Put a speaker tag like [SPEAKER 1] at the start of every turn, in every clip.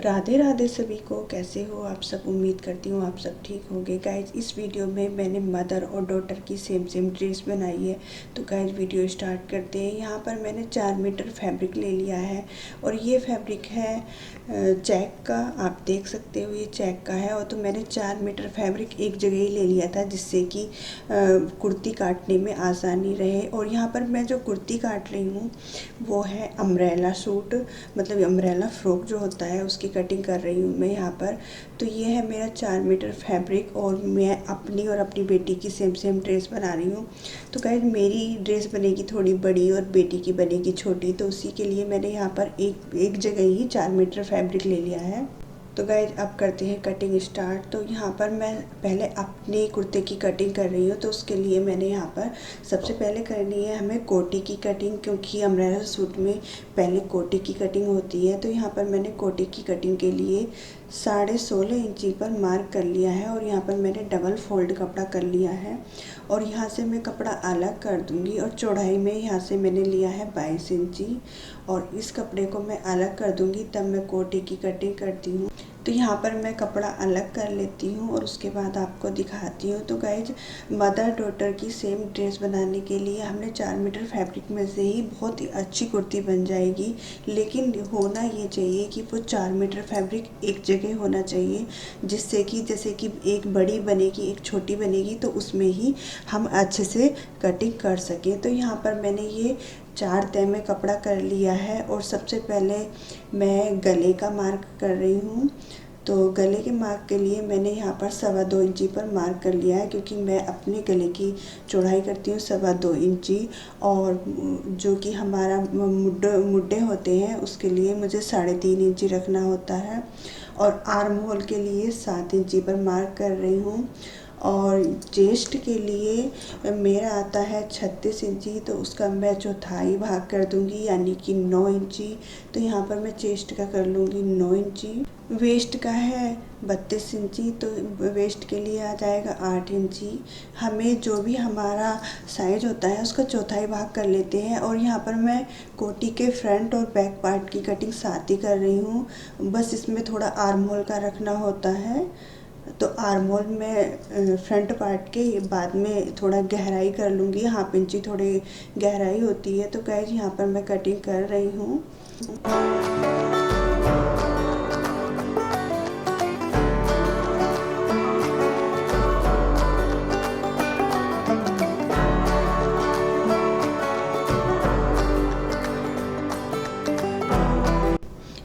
[SPEAKER 1] राधे राधे सभी को। कैसे हो आप सब? उम्मीद करती हूँ आप सब ठीक होंगे। गाइज इस वीडियो में मैंने मदर और डॉटर की सेम ड्रेस बनाई है। तो गाइज वीडियो स्टार्ट करते हैं। यहाँ पर मैंने 4 मीटर फैब्रिक ले लिया है और ये फैब्रिक है चेक का। आप देख सकते हो ये चेक का है। और तो मैंने 4 मीटर फैब्रिक एक जगह ही ले लिया था जिससे कि कुर्ती काटने में आसानी रहे। और यहाँ पर मैं जो कुर्ती काट रही हूँ वो है अम्ब्रेला सूट, मतलब अम्ब्रेला फ्रॉक जो होता है उसकी कटिंग कर रही हूँ मैं यहाँ पर। तो ये है मेरा 4 मीटर फैब्रिक और मैं अपनी और अपनी बेटी की सेम ड्रेस बना रही हूँ। तो गाइस मेरी ड्रेस बनेगी थोड़ी बड़ी और बेटी की बनेगी छोटी, तो उसी के लिए मैंने यहाँ पर एक जगह ही 4 मीटर फैब्रिक ले लिया है। तो गाइज अब करते हैं कटिंग स्टार्ट। तो यहाँ पर मैं पहले अपने कुर्ते की कटिंग कर रही हूँ। तो उसके लिए मैंने यहाँ पर सबसे पहले करनी है हमें कोटी की कटिंग, क्योंकि अम्ब्रेला सूट में पहले कोटी की कटिंग होती है। तो यहाँ पर मैंने कोटी की कटिंग के लिए 16.5 इंची पर मार्क कर लिया है और यहाँ पर मैंने डबल फोल्ड कपड़ा कर लिया है। और यहाँ से मैं कपड़ा अलग कर दूँगी और चौड़ाई में यहाँ से मैंने लिया है 22 इंची और इस कपड़े को मैं अलग कर दूँगी, तब मैं कोटी की कटिंग करती हूँ। तो यहाँ पर मैं कपड़ा अलग कर लेती हूँ और उसके बाद आपको दिखाती हूँ। तो गाइज मदर डॉटर की सेम ड्रेस बनाने के लिए हमने 4 मीटर फैब्रिक में से ही बहुत ही अच्छी कुर्ती बन जाएगी। लेकिन होना ये चाहिए कि वो 4 मीटर फैब्रिक एक जगह होना चाहिए, जिससे कि जैसे कि एक बड़ी बनेगी एक छोटी बनेगी तो उसमें ही हम अच्छे से कटिंग कर सकें। तो यहाँ पर मैंने ये 4 तह में कपड़ा कर लिया है और सबसे पहले मैं गले का मार्क कर रही हूँ। तो गले के मार्क के लिए मैंने यहाँ पर 2.25 इंची पर मार्क कर लिया है, क्योंकि मैं अपने गले की चौड़ाई करती हूँ 2.25 इंची और जो कि हमारा मुड्ढे होते हैं उसके लिए मुझे 3.5 इंची रखना होता है। और आर्म होल के लिए 7 इंची पर मार्क कर रही हूँ। और चेस्ट के लिए मेरा आता है 36 इंची, तो उसका मैं चौथाई भाग कर दूंगी यानी कि 9 इंची। तो यहाँ पर मैं चेस्ट का कर लूँगी 9 इंची। वेस्ट का है 32 इंची, तो वेस्ट के लिए आ जाएगा 8 इंची। हमें जो भी हमारा साइज होता है उसका चौथाई भाग कर लेते हैं। और यहाँ पर मैं कोटी के फ्रंट और बैक पार्ट की कटिंग साथ ही कर रही हूँ, बस इसमें थोड़ा आर्म होल का रखना होता है। तो आर्म होल में फ्रंट पार्ट के बाद में थोड़ा गहराई कर लूँगी, 1/2 इंची थोड़ी गहराई होती है। तो गाइस यहाँ पर मैं कटिंग कर रही हूँ।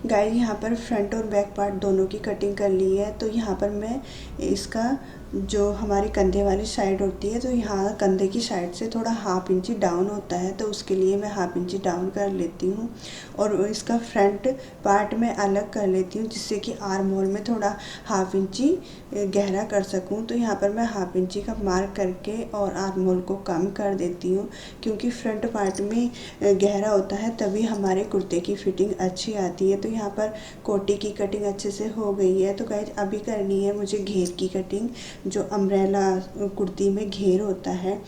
[SPEAKER 1] गाइस यहाँ पर फ्रंट और बैक पार्ट दोनों की कटिंग कर ली है। तो यहाँ पर मैं इसका जो हमारी कंधे वाली साइड होती है, तो यहाँ कंधे की साइड से थोड़ा 1/2 इंची डाउन होता है, तो उसके लिए मैं 1/2 इंची डाउन कर लेती हूँ। और इसका फ्रंट पार्ट मैं अलग कर लेती हूँ जिससे कि आर्म होल में थोड़ा 1/2 इंची गहरा कर सकूँ। तो यहाँ पर मैं 1/2 इंची का मार्क करके और आर्म होल को कम कर देती हूँ, क्योंकि फ्रंट पार्ट में गहरा होता है तभी हमारे कुर्ते की फिटिंग अच्छी आती है। तो यहाँ पर कोटी की कटिंग अच्छे से हो गई है। तो गाइस अभी करनी है मुझे घेर की कटिंग, जो अम्ब्रेला कुर्ती में घेर होता है।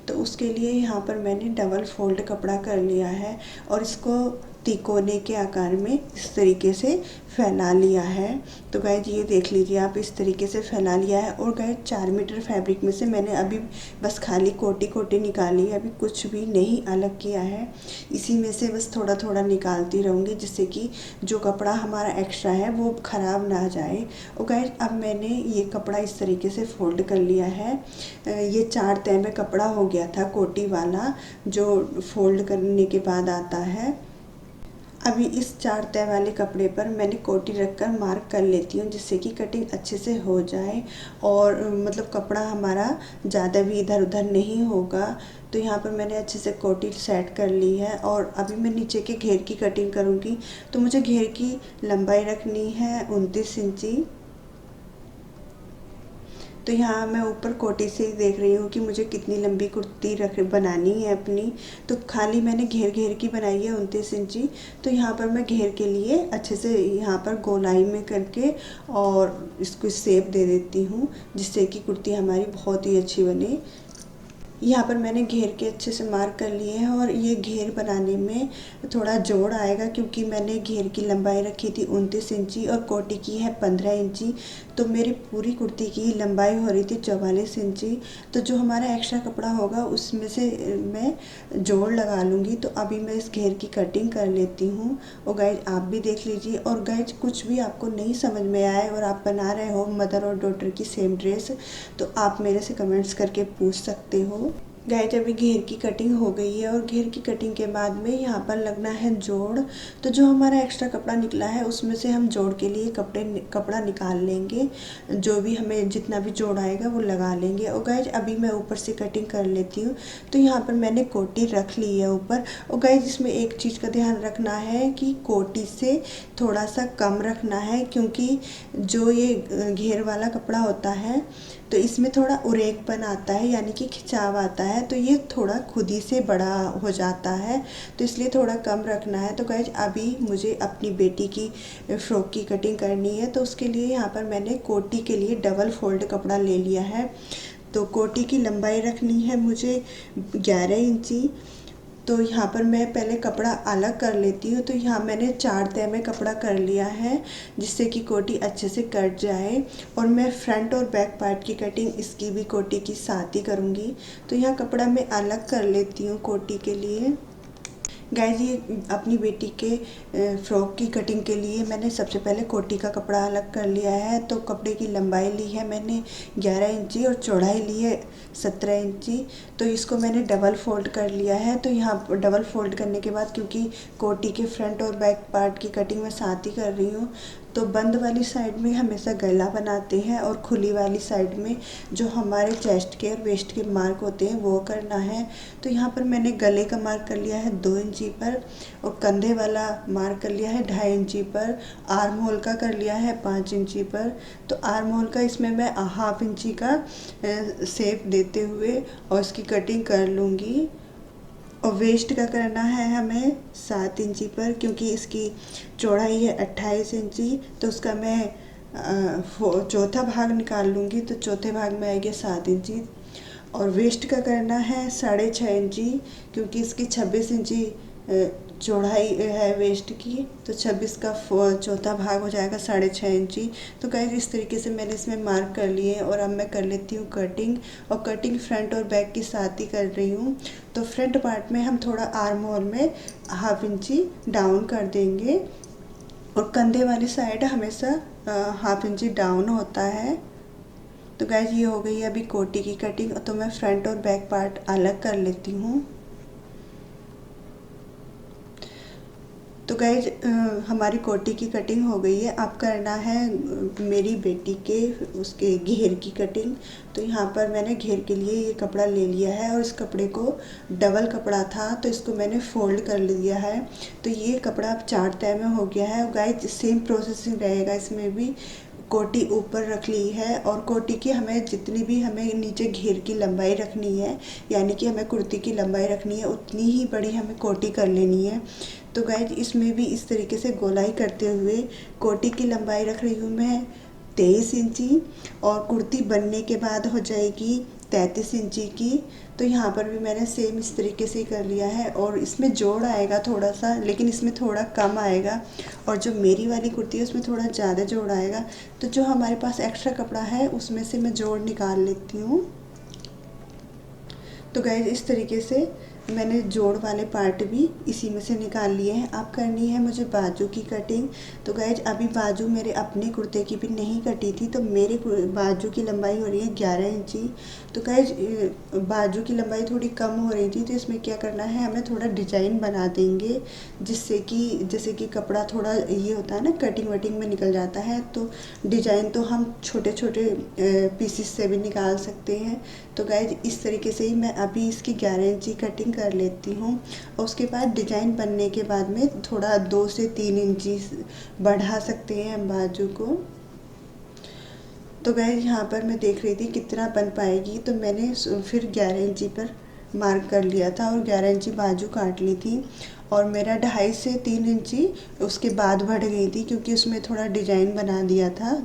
[SPEAKER 1] तो उसके लिए यहाँ पर मैंने डबल फोल्ड कपड़ा कर लिया है और इसको तिकोने के आकार में इस तरीके से फैला लिया है। तो गाइज ये देख लीजिए आप, इस तरीके से फैला लिया है। और गाइज 4 मीटर फैब्रिक में से मैंने अभी बस खाली कोटी निकाली है, अभी कुछ भी नहीं अलग किया है। इसी में से बस थोड़ा थोड़ा निकालती रहूँगी जिससे कि जो कपड़ा हमारा एक्स्ट्रा है वो ख़राब ना जाए। और गाइज अब मैंने ये कपड़ा इस तरीके से फोल्ड कर लिया है। ये 4 तह में कपड़ा हो गया था कोटी वाला, जो फोल्ड करने के बाद आता है। अभी इस 4 तह वाले कपड़े पर मैंने कोटी रखकर मार्क कर लेती हूँ जिससे कि कटिंग अच्छे से हो जाए और मतलब कपड़ा हमारा ज़्यादा भी इधर उधर नहीं होगा। तो यहाँ पर मैंने अच्छे से कोटी सेट कर ली है और अभी मैं नीचे के घेर की कटिंग करूँगी। तो मुझे घेर की लंबाई रखनी है 29 इंची। तो यहाँ मैं ऊपर कोटी से ही देख रही हूँ कि मुझे कितनी लंबी कुर्ती बनानी है अपनी। तो खाली मैंने घेर की बनाई है 29 इंची। तो यहाँ पर मैं घेर के लिए अच्छे से यहाँ पर गोलाई में करके और इसको शेप दे देती हूँ जिससे कि कुर्ती हमारी बहुत ही अच्छी बने। यहाँ पर मैंने घेर के अच्छे से मार्क कर लिए हैं और ये घेर बनाने में थोड़ा जोड़ आएगा क्योंकि मैंने घेर की लंबाई रखी थी 29 इंची और कोटी की है 15 इंची। तो मेरी पूरी कुर्ती की लंबाई हो रही थी 44 इंची। तो जो हमारा एक्स्ट्रा कपड़ा होगा उसमें से मैं जोड़ लगा लूँगी। तो अभी मैं इस घेर की कटिंग कर लेती हूँ और गाइज आप भी देख लीजिए। और गाइज कुछ भी आपको नहीं समझ में आए और आप बना रहे हो मदर और डॉटर की सेम ड्रेस, तो आप मेरे से कमेंट्स करके पूछ सकते हो। गाइज अभी घेर की कटिंग हो गई है और घेर की कटिंग के बाद में यहाँ पर लगना है जोड़। तो जो हमारा एक्स्ट्रा कपड़ा निकला है उसमें से हम जोड़ के लिए कपड़ा निकाल लेंगे। जो भी हमें जितना भी जोड़ आएगा वो लगा लेंगे। और गाइज अभी मैं ऊपर से कटिंग कर लेती हूँ। तो यहाँ पर मैंने कोटी रख ली है ऊपर। और गाइज इसमें एक चीज़ का ध्यान रखना है कि कोटी से थोड़ा सा कम रखना है, क्योंकि जो ये घेर वाला कपड़ा होता है तो इसमें थोड़ा उरेकपन आता है, यानी कि खिंचाव आता है। तो ये थोड़ा खुद ही से बड़ा हो जाता है, तो इसलिए थोड़ा कम रखना है। तो गाइज अभी मुझे अपनी बेटी की फ्रॉक की कटिंग करनी है। तो उसके लिए यहाँ पर मैंने कोटी के लिए डबल फोल्ड कपड़ा ले लिया है। तो कोटी की लंबाई रखनी है मुझे 11 इंची। तो यहाँ पर मैं पहले कपड़ा अलग कर लेती हूँ। तो यहाँ मैंने 4 तह में कपड़ा कर लिया है जिससे कि कोटी अच्छे से कट जाए। और मैं फ्रंट और बैक पार्ट की कटिंग इसकी भी कोटी की साथ ही करूँगी। तो यहाँ कपड़ा मैं अलग कर लेती हूँ कोटी के लिए। गाइज ये अपनी बेटी के फ्रॉक की कटिंग के लिए मैंने सबसे पहले कोटी का कपड़ा अलग कर लिया है। तो कपड़े की लंबाई ली है मैंने 11 इंची और चौड़ाई ली है 17 इंची। तो इसको मैंने डबल फोल्ड कर लिया है। तो यहाँ डबल फोल्ड करने के बाद, क्योंकि कोटी के फ्रंट और बैक पार्ट की कटिंग मैं साथ ही कर रही हूँ, तो बंद वाली साइड में हमेशा गला बनाते हैं और खुली वाली साइड में जो हमारे चेस्ट के और वेस्ट के मार्क होते हैं वो करना है। तो यहाँ पर मैंने गले का मार्क कर लिया है 2 इंची पर और कंधे वाला मार्क कर लिया है 2.5 इंची पर। आर्म होल का कर लिया है 5 इंची पर। तो आर्म होल का इसमें मैं 1/2 इंची का शेप देते हुए और इसकी कटिंग कर लूँगी। और वेस्ट का करना है हमें 7 इंची पर, क्योंकि इसकी चौड़ाई है 28 इंची। तो उसका मैं चौथा भाग निकाल लूँगी। तो चौथे भाग में आएगी 7 इंची। और वेस्ट का करना है 6.5 इंची, क्योंकि इसकी 26 इंची चौड़ाई है वेस्ट की। तो 26 का चौथा भाग हो जाएगा 6.5 इंची। तो गाइस इस तरीके से मैंने इसमें मार्क कर लिए। और अब मैं कर लेती हूँ कटिंग। और कटिंग फ्रंट और बैक के साथ ही कर रही हूँ। तो फ्रंट पार्ट में हम थोड़ा आर्म होल में 1/2 इंची डाउन कर देंगे और कंधे वाली साइड हमेशा 1/2 इंची डाउन होता है। तो गाइस ये हो गई अभी कोटी की कटिंग। तो मैं फ्रंट और बैक पार्ट अलग कर लेती हूँ। तो गाइज हमारी कोटी की कटिंग हो गई है। अब करना है मेरी बेटी के उसके घेर की कटिंग। तो यहाँ पर मैंने घेर के लिए ये कपड़ा ले लिया है और इस कपड़े को डबल कपड़ा था तो इसको मैंने फोल्ड कर लिया है। तो ये कपड़ा अब 4 तह में हो गया है। गाइज सेम प्रोसेसिंग रहेगा इसमें भी। कोटी ऊपर रख ली है और कोटी की हमें जितनी भी हमें नीचे घेर की लंबाई रखनी है, यानी कि हमें कुर्ती की लंबाई रखनी है, उतनी ही बड़ी हमें कोटी कर लेनी है। तो गाइज इसमें भी इस तरीके से गोलाई करते हुए कोटी की लंबाई रख रही हूँ मैं 23 इंची और कुर्ती बनने के बाद हो जाएगी 33 इंची की। तो यहाँ पर भी मैंने सेम इस तरीके से ही कर लिया है। और इसमें जोड़ आएगा थोड़ा सा, लेकिन इसमें थोड़ा कम आएगा। और जो मेरी वाली कुर्ती है उसमें थोड़ा ज़्यादा जोड़ आएगा। तो जो हमारे पास एक्स्ट्रा कपड़ा है उसमें से मैं जोड़ निकाल लेती हूँ। तो गाइज इस तरीके से मैंने जोड़ वाले पार्ट भी इसी में से निकाल लिए हैं। अब करनी है मुझे बाजू की कटिंग। तो गाइज अभी बाजू मेरे अपने कुर्ते की भी नहीं कटी थी, तो मेरे बाजू की लंबाई हो रही है 11 इंची। तो गाइज बाजू की लंबाई थोड़ी कम हो रही थी, तो इसमें क्या करना है, हमें थोड़ा डिजाइन बना देंगे जिससे कि जैसे कि कपड़ा थोड़ा ये होता है ना, कटिंग वटिंग में निकल जाता है। तो डिजाइन तो हम छोटे छोटे पीसेस से भी निकाल सकते हैं। तो गाइज इस तरीके से ही मैं अभी इसकी 11 इंची कटिंग कर लेती हूँ। और उसके बाद डिजाइन बनने के बाद में थोड़ा 2 से 3 इंची बढ़ा सकते हैं हम बाजू को। तो गाइस यहाँ पर मैं देख रही थी कितना बन पाएगी, तो मैंने फिर 11 इंची पर मार्क कर लिया था और 11 इंची बाजू काट ली थी। और मेरा 2.5 से 3 इंची उसके बाद बढ़ गई थी, क्योंकि उसमें थोड़ा डिजाइन बना दिया था।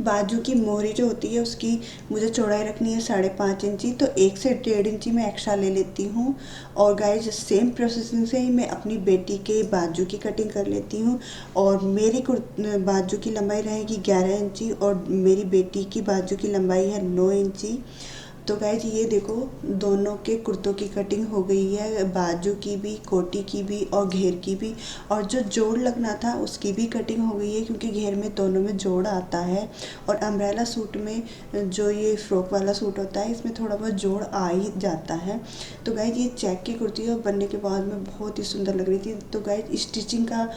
[SPEAKER 1] बाजू की मोहरी जो होती है उसकी मुझे चौड़ाई रखनी है 5.5 इंची, तो 1 से 1.5 इंची मैं एक्स्ट्रा ले लेती हूँ। और गाइज सेम प्रोसेसिंग से ही मैं अपनी बेटी के बाजू की कटिंग कर लेती हूँ। और मेरी बाजू की लंबाई रहेगी 11 इंची और मेरी बेटी की बाजू की लंबाई है 9 इंची। तो गाइज ये देखो दोनों के कुर्तों की कटिंग हो गई है, बाजू की भी, कोटी की भी और घेर की भी। और जो जोड़ लगना था उसकी भी कटिंग हो गई है, क्योंकि घेर में दोनों में जोड़ आता है। और अम्ब्रेला सूट में जो ये फ्रॉक वाला सूट होता है इसमें थोड़ा बहुत जोड़ आ ही जाता है। तो गाइज ये चेक की कुर्ती है और बनने के बाद में बहुत ही सुंदर लग रही थी। तो गाइज स्टिचिंग का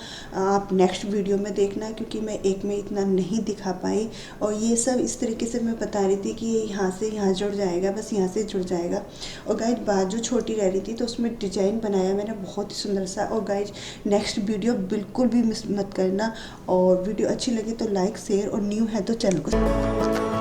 [SPEAKER 1] आप नेक्स्ट वीडियो में देखना, क्योंकि मैं एक में इतना नहीं दिखा पाई। और ये सब इस तरीके से मैं बता रही थी कि ये यहाँ से यहाँ जुड़ जाएगा, बस यहाँ से जुड़ जाएगा। और गाइज बाजू छोटी रह रही थी तो उसमें डिजाइन बनाया मैंने बहुत ही सुंदर सा। और गाइज नेक्स्ट वीडियो बिल्कुल भी मिस मत करना। और वीडियो अच्छी लगी तो लाइक शेयर, और न्यू है तो चैनल को